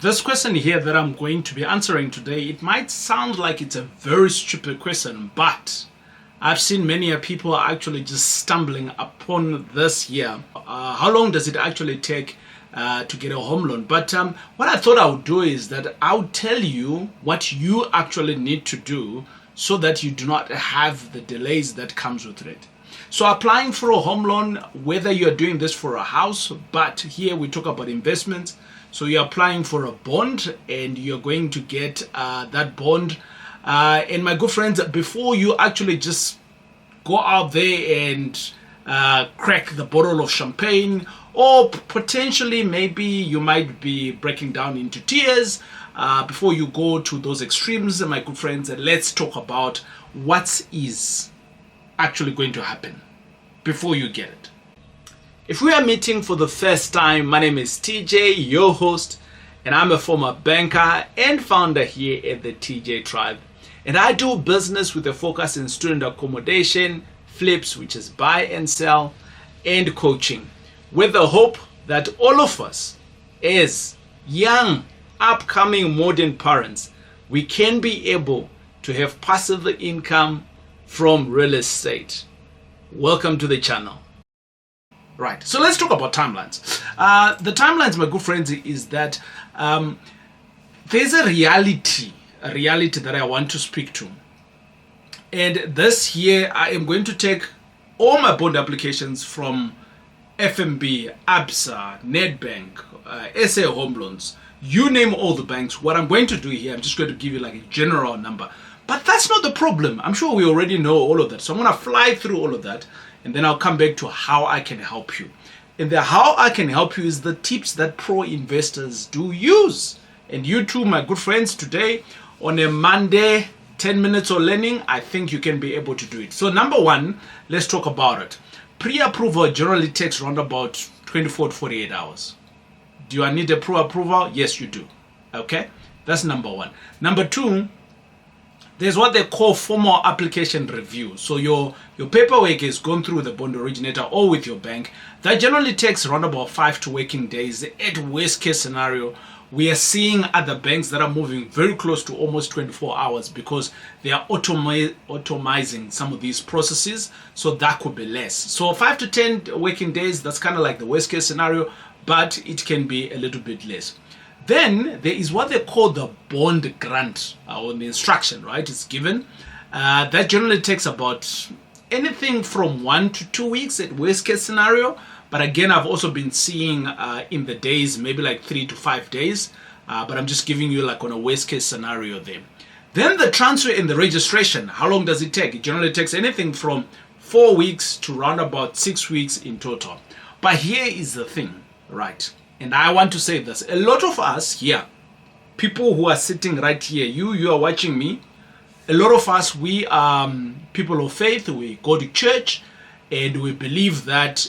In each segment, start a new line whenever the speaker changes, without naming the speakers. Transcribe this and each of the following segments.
This question here that I'm going to be answering today, it might sound like it's a very stupid question, but I've seen many people actually just stumbling upon this here. How long does it actually take to get a home loan? But what I thought I would do is that I would tell you what you actually need to do so that you do not have the delays that comes with it. So applying for a home loan, whether you're doing this for a house, but here we talk about investments. So you're applying for a bond and you're going to get that bond. And my good friends, before you actually just go out there and crack the bottle of champagne, or potentially maybe you might be breaking down into tears, before you go to those extremes, my good friends, let's talk about what is actually going to happen before you get it. If we are meeting for the first time, my name is TJ, your host, and I'm a former banker and founder here at the TJ Tribe. And I do business with a focus in student accommodation, flips, which is buy and sell, and coaching, with the hope that all of us, as young, upcoming modern parents, we can be able to have passive income from real estate. Welcome to the channel. Right, so let's talk about timelines. The timelines, my good friends, is that there's a reality that I want to speak to. And this year, I am going to take all my bond applications from FNB, ABSA, Nedbank, SA Home Loans, you name all the banks. What I'm going to do here, I'm just going to give you like a general number. But that's not the problem. I'm sure we already know all of that. So I'm going to fly through all of that, and then I'll come back to how I can help you. And the how I can help you is the tips that pro investors do use. And you too, my good friends, today on a Monday, 10 minutes of learning, I think you can be able to do it. So number one, let's talk about it. Pre-approval generally takes around about 24 to 48 hours. Do I need a pre-approval? Yes, you do. Okay, that's number one. Number two, there's what they call formal application review. So your paperwork is gone through the bond originator or with your bank. That generally takes around about 5 to working days. At worst case scenario, we are seeing other banks that are moving very close to almost 24 hours because they are automizing some of these processes. So that could be less. So 5 to 10 working days, that's kind of like the worst case scenario, but it can be a little bit less. Then there is what they call the bond grant or the instruction, right? It's given. That generally takes about anything from 1 to 2 weeks at worst case scenario. But again, I've also been seeing in the days, maybe like 3 to 5 days. But I'm just giving you like on a worst case scenario there. Then the transfer and the registration, how long does it take? It generally takes anything from 4 weeks to around about 6 weeks in total. But here is the thing, right? And I want to say this. A lot of us here, people who are sitting right here, you are watching me. A lot of us, we are people of faith. We go to church and we believe that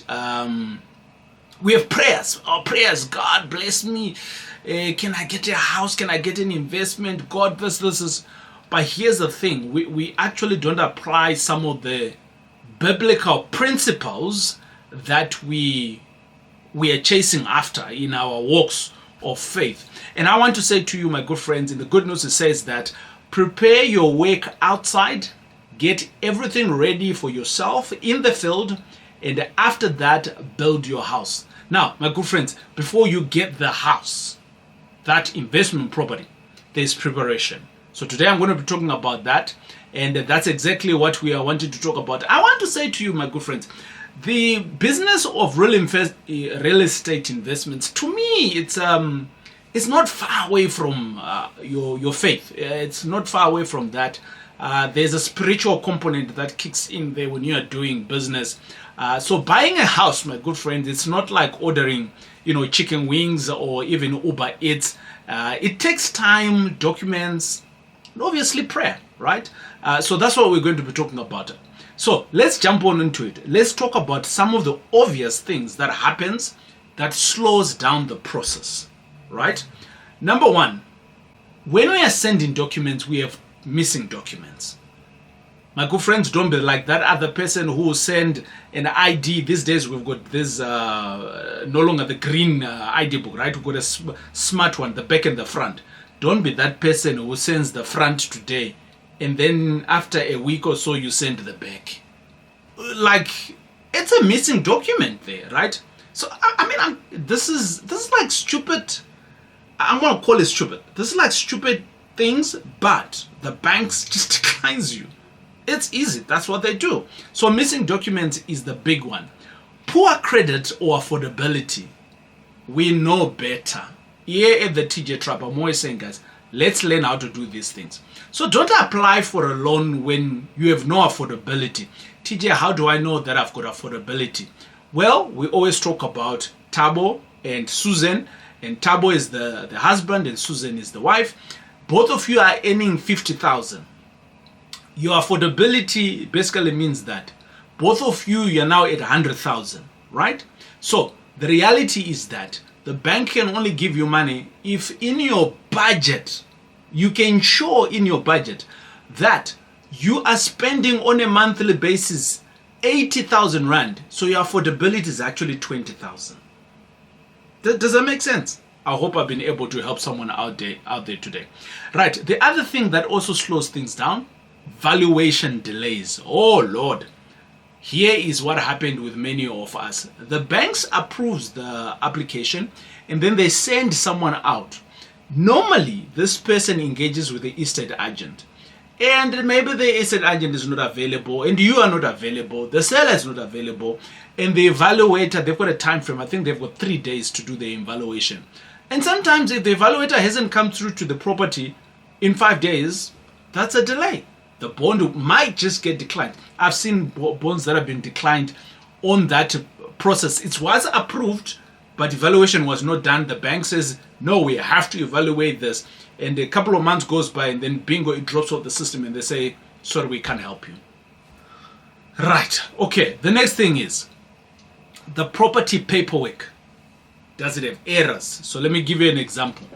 we have prayers. Our prayers, God bless me. Can I get a house? Can I get an investment? God, this is. But here's the thing. We actually don't apply some of the biblical principles that we are chasing after in our walks of faith. And I want to say to you, my good friends, in the good news, it says that prepare your work outside, get everything ready for yourself in the field, and after that, build your house. Now, my good friends, before you get the house, that investment property, there's preparation. So today I'm going to be talking about that, and that's exactly what we are wanting to talk about. I want to say to you, my good friends, the business of real estate investments, to me, it's not far away from your faith. It's not far away from that. There's a spiritual component that kicks in there when you are doing business. So buying a house, my good friends, it's not like ordering, chicken wings or even Uber Eats. It takes time, documents, and obviously prayer, right? So that's what we're going to be talking about. So let's jump on into it. Let's talk about some of the obvious things that happens that slows down the process, right? Number one, when we are sending documents, we have missing documents. My good friends, don't be like that other person who will send an ID. These days we've got this no longer the green ID book, right? We've got a smart one, the back and the front. Don't be that person who sends the front today and then after a week or so you send the back. Like, it's a missing document there, right? So I mean, this is like stupid. I'm gonna call it stupid. This is like stupid things, but the banks just declines you. It's easy. That's what they do. So missing documents is the big one. Poor credit or affordability. We know better. Here at the TJ Trap, I'm always saying, guys, let's learn how to do these things. So don't apply for a loan when you have no affordability. TJ, how do I know that I've got affordability? Well, we always talk about Thabo and Susan. And Thabo is the husband and Susan is the wife. Both of you are earning 50,000. Your affordability basically means that both of you are now at 100,000, right? So the reality is that the bank can only give you money if in your budget, you can show in your budget that you are spending on a monthly basis 80,000 Rand. So your affordability is actually 20,000. Does that make sense? I hope I've been able to help someone out there today. Right, the other thing that also slows things down, valuation delays. Oh Lord, here is what happened with many of us. The banks approves the application and then they send someone out. Normally, this person engages with the estate agent. And maybe the estate agent is not available and you are not available, the seller is not available, and the evaluator, they've got a time frame. I think they've got 3 days to do the evaluation. And sometimes if the evaluator hasn't come through to the property in 5 days, that's a delay. The bond might just get declined. I've seen bonds that have been declined on that process. It was approved, but evaluation was not done. The bank says, no, we have to evaluate this. And a couple of months goes by and then bingo, it drops off the system and they say, sorry, we can't help you. Right. Okay. The next thing is the property paperwork. Does it have errors? So let me give you an example.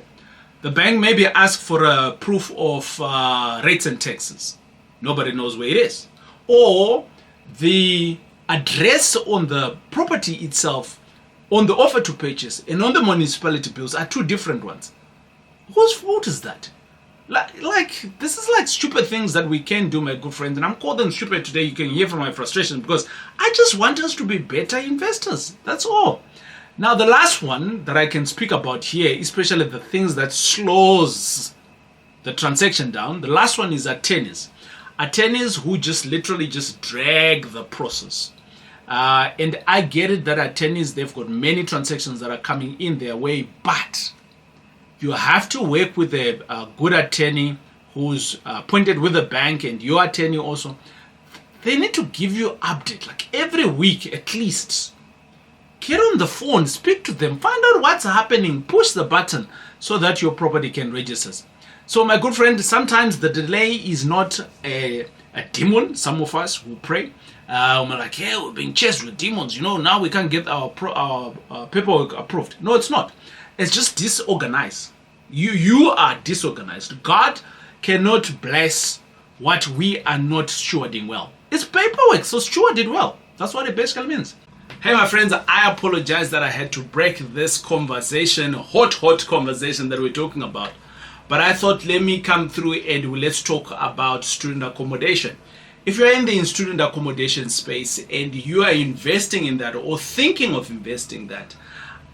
The bank maybe asks for a proof of rates and taxes. Nobody knows where it is. Or the address on the property itself, on the offer to purchase and on the municipality bills are two different ones. Whose fault is that? Like this is like stupid things that we can do, my good friends. And I'm calling them stupid today. You can hear from my frustration because I just want us to be better investors. That's all. Now, the last one that I can speak about here, especially the things that slows the transaction down, the last one is attorneys. Attorneys who just literally just drag the process. And I get it that attorneys, they've got many transactions that are coming in their way, but you have to work with a good attorney who's appointed with the bank and your attorney also. They need to give you update like every week at least. Get on the phone, speak to them, find out what's happening, push the button so that your property can register. So my good friend, sometimes the delay is not a demon. Some of us who pray, we're like, yeah, we're being chased with demons. You know, now we can't get our paperwork approved. No, it's not. It's just disorganized. You are disorganized. God cannot bless what we are not stewarding well. It's paperwork, so steward it well. That's what it basically means. Hey my friends, I apologize that I had to break this conversation, hot conversation that we're talking about. But I thought let me come through and let's talk about student accommodation. If you're in the student accommodation space and you are investing in that or thinking of investing that,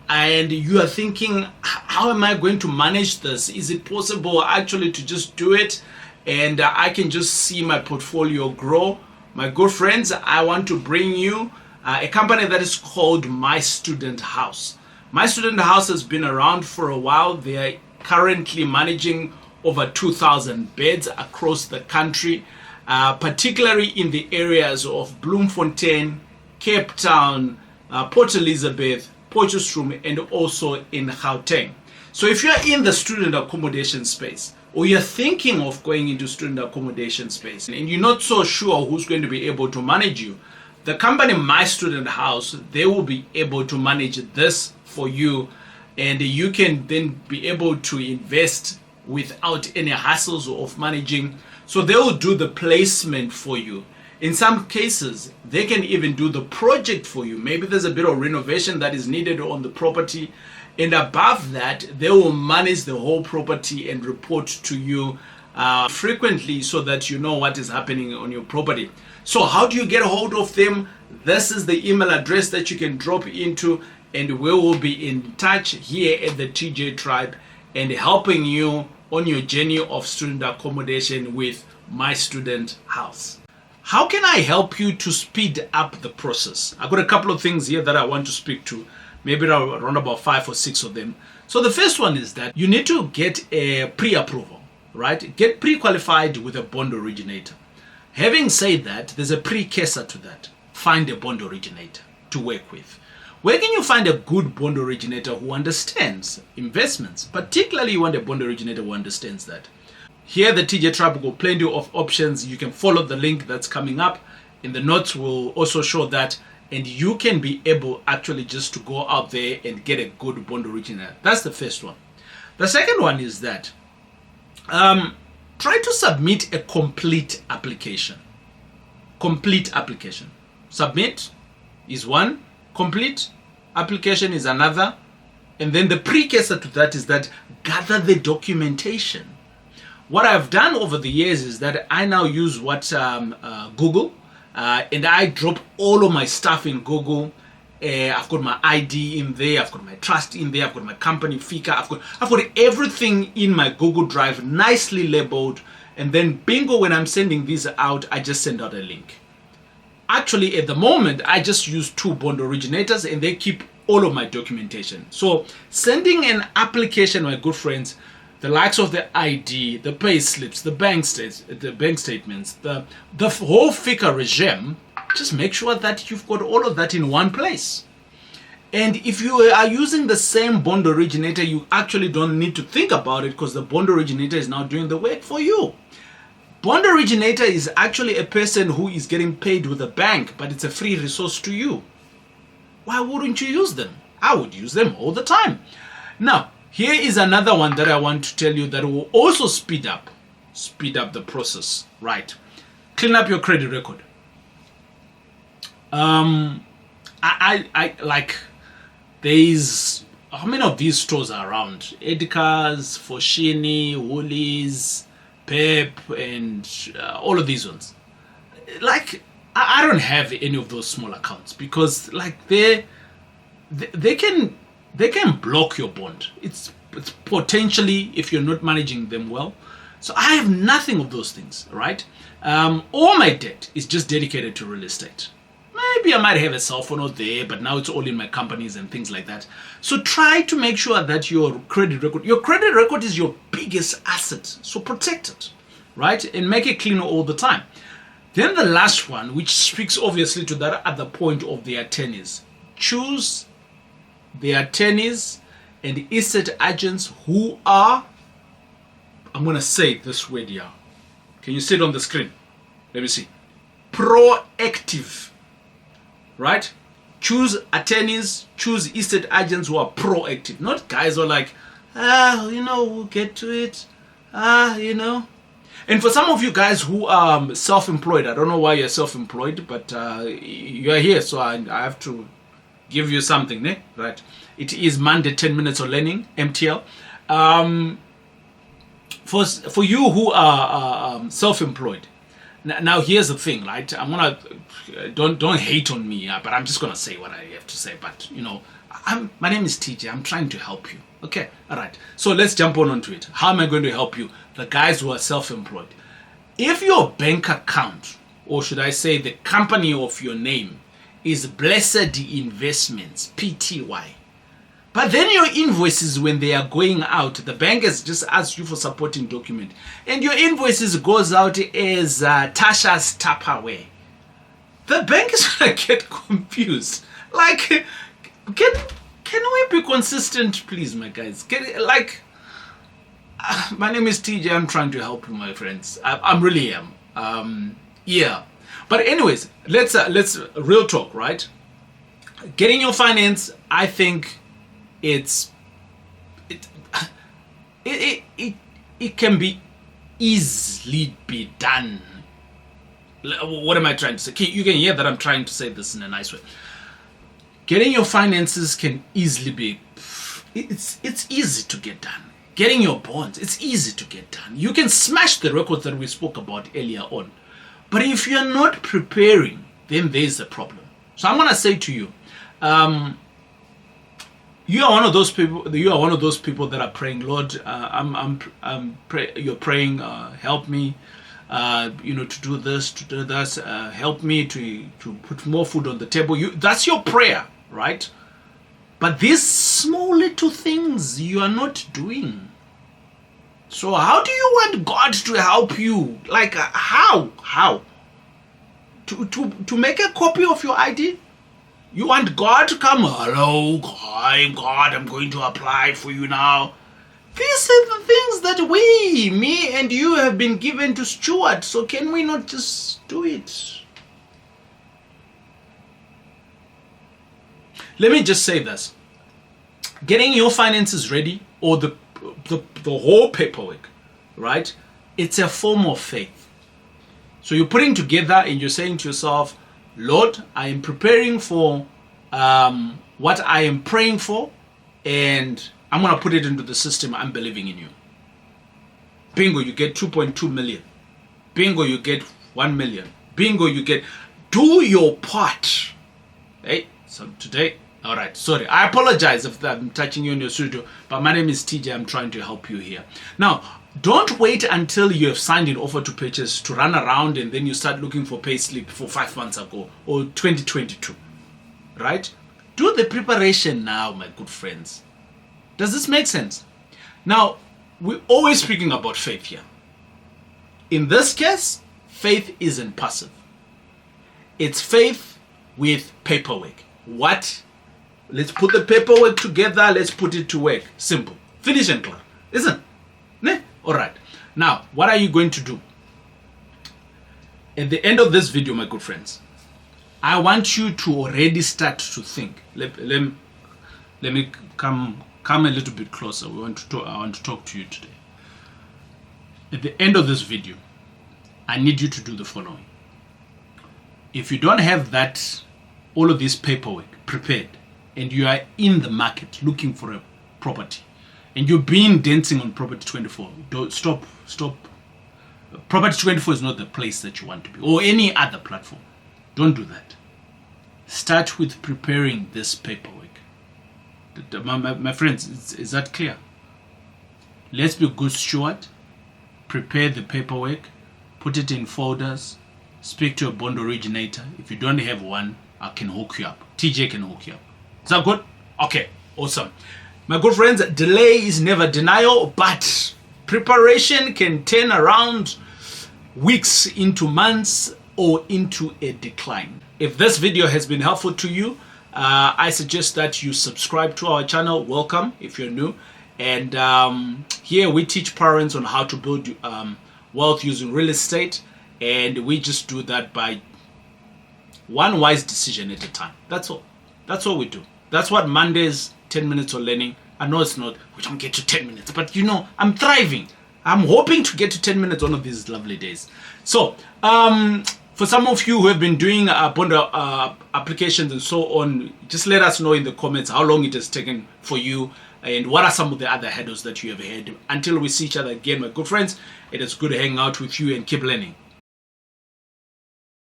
and you are thinking, how am I going to manage this? Is it possible actually to just do it and I can just see my portfolio grow? My good friends, I want to bring you a company that is called My Student House. My Student House has been around for a while. They are currently managing over 2,000 beds across the country, particularly in the areas of Bloemfontein, Cape Town, Port Elizabeth, Potchefstroom, and also in Gauteng. So if you're in the student accommodation space, or you're thinking of going into student accommodation space, and you're not so sure who's going to be able to manage you, the company My Student House, they will be able to manage this for you, and you can then be able to invest without any hassles of managing So they will do the placement for you. In some cases, they can even do the project for you. Maybe there's a bit of renovation that is needed on the property. And above that, they will manage the whole property and report to you frequently so that you know what is happening on your property. So how do you get a hold of them? This is the email address that you can drop into, and we will be in touch here at the TJ Tribe and helping you on your journey of student accommodation with My Student House. How can I help you to speed up the process? I've got a couple of things here that I want to speak to, maybe around about 5 or 6 of them. So the first one is that you need to get a pre-approval, right? Get pre-qualified with a bond originator. Having said that, there's a precursor to that. Find a bond originator to work with. Where can you find a good bond originator who understands investments? Particularly you want a bond originator who understands that. Here the TJ Tribe will plenty of options. You can follow the link that's coming up. In the notes will also show that, and you can be able actually just to go out there and get a good bond originator. That's the first one. The second one is that try to submit a complete application. Complete application. Submit is one. Complete application is another. And then the precursor to that is that gather the documentation. What I've done over the years is that I now use Google, and I drop all of my stuff in Google. I've got my ID in there, I've got my trust in there, I've got my company figure, I've got everything in my Google Drive nicely labeled, and then bingo, when I'm sending these out, I just send out a link. Actually, at the moment, I just use 2 bond originators and they keep all of my documentation. So sending an application, my good friends, the likes of the ID, the pay slips, the bank statements, the whole FICA regime, just make sure that you've got all of that in one place. And if you are using the same bond originator, you actually don't need to think about it because the bond originator is now doing the work for you. Bond originator is actually a person who is getting paid with a bank, but it's a free resource to you. Why wouldn't you use them? I would use them all the time. Now, here is another one that I want to tell you that will also speed up the process, right? Clean up your credit record. I like, there's, how many of these stores are around? Edgar's, Foschini, Woolies, Pep, and all of these ones. Like, I don't have any of those small accounts because like they can block your bond. It's potentially, if you're not managing them well. So I have nothing of those things, right? All my debt is just dedicated to real estate. Maybe I might have a cell phone out there, but now it's all in my companies and things like that. So try to make sure that your credit record is your biggest asset. So protect it, right? And make it clean all the time. Then the last one, which speaks obviously to that at the point of the attorneys. Choose the attorneys and estate agents who are, I'm going to say this word here. Can you see it on the screen? Let me see. Proactive. Right? Choose attorneys, choose estate agents who are proactive. Not guys who are like, we'll get to it. And for some of you guys who are self-employed, I don't know why you're self-employed, but you're here, so I have to give you something, né? Right? It is Monday 10 Minutes of Learning, MTL. For you who are self-employed, now here's the thing, right? I'm gonna don't hate on me, but I'm just gonna say what I have to say. But my name is TJ. I'm trying to help you. Okay, all right. So let's jump onto it. How am I going to help you? The guys who are self-employed. If your bank account, or should I say the company of your name, is Blessed Investments (PTY), but then your invoices, when they are going out, the bank has just asked you for supporting document, and your invoices goes out as Tasha's Tupperware. The bank is gonna get confused. Like, can we be consistent, please, my guys? My name is TJ. I'm trying to help you, my friends. I really am. Yeah. But anyways, let's real talk, right? Getting your finance, I think. It can be easily be done. What am I trying to say? You can hear that I'm trying to say this in a nice way. Getting your finances can easily be, it's easy to get done. Getting your bonds, it's easy to get done. You can smash the records that we spoke about earlier on. But if you're not preparing, then there's a problem. So I'm going to say to you, you are one of those people. You are one of those people that are praying, Lord. You're praying, help me, to do this, to do that. Help me to put more food on the table. That's your prayer, right? But these small little things you are not doing. So how do you want God to help you? Like how? To make a copy of your ID? You want God to come, hello, I'm God, I'm going to apply for you now. These are the things that me and you have been given to steward. So can we not just do it? Let me just say this. Getting your finances ready, or the whole paperwork, right? It's a form of faith. So you're putting together and you're saying to yourself, Lord, I am preparing for what I am praying for, and I'm going to put it into the system. I'm believing in you. Bingo, you get 2.2 million. Bingo, you get 1 million. Bingo, you get... Do your part. Hey, so today... All right, sorry. I apologize if I'm touching you in your studio, but my name is TJ. I'm trying to help you here. Now, don't wait until you have signed an offer to purchase to run around and then you start looking for pay slip for 5 months ago or 2022, right? Do the preparation now, my good friends. Does this make sense? Now, we're always speaking about faith here. In this case, faith isn't passive. It's faith with paperwork. What? Let's put the paperwork together. Let's put it to work. Simple. Finish and clear. Isn't it? All right. Now, what are you going to do? At the end of this video, my good friends, I want you to already start to think. Let me come a little bit closer. I want to talk to you today. At the end of this video, I need you to do the following. If you don't have all of this paperwork prepared, and you are in the market looking for a property, and you've been dancing on Property 24, stop. Property 24 is not the place that you want to be, or any other platform. Don't do that. Start with preparing this paperwork. My friends, is that clear? Let's be good steward. Prepare the paperwork. Put it in folders. Speak to a bond originator. If you don't have one, I can hook you up. TJ can hook you up. Is that good? Okay, awesome. My good friends, delay is never denial, but preparation can turn around weeks into months or into a decline. If this video has been helpful to you, I suggest that you subscribe to our channel. Welcome if you're new. And here we teach parents on how to build wealth using real estate. And we just do that by one wise decision at a time. That's all. That's all we do. That's what Mondays 10 minutes of learning. I know it's not, we don't get to 10 minutes, but I'm thriving. I'm hoping to get to 10 minutes one of these lovely days. So, for some of you who have been doing bond applications and so on, just let us know in the comments how long it has taken for you and what are some of the other hurdles that you have had. Until we see each other again, my good friends, it is good hanging out with you and keep learning.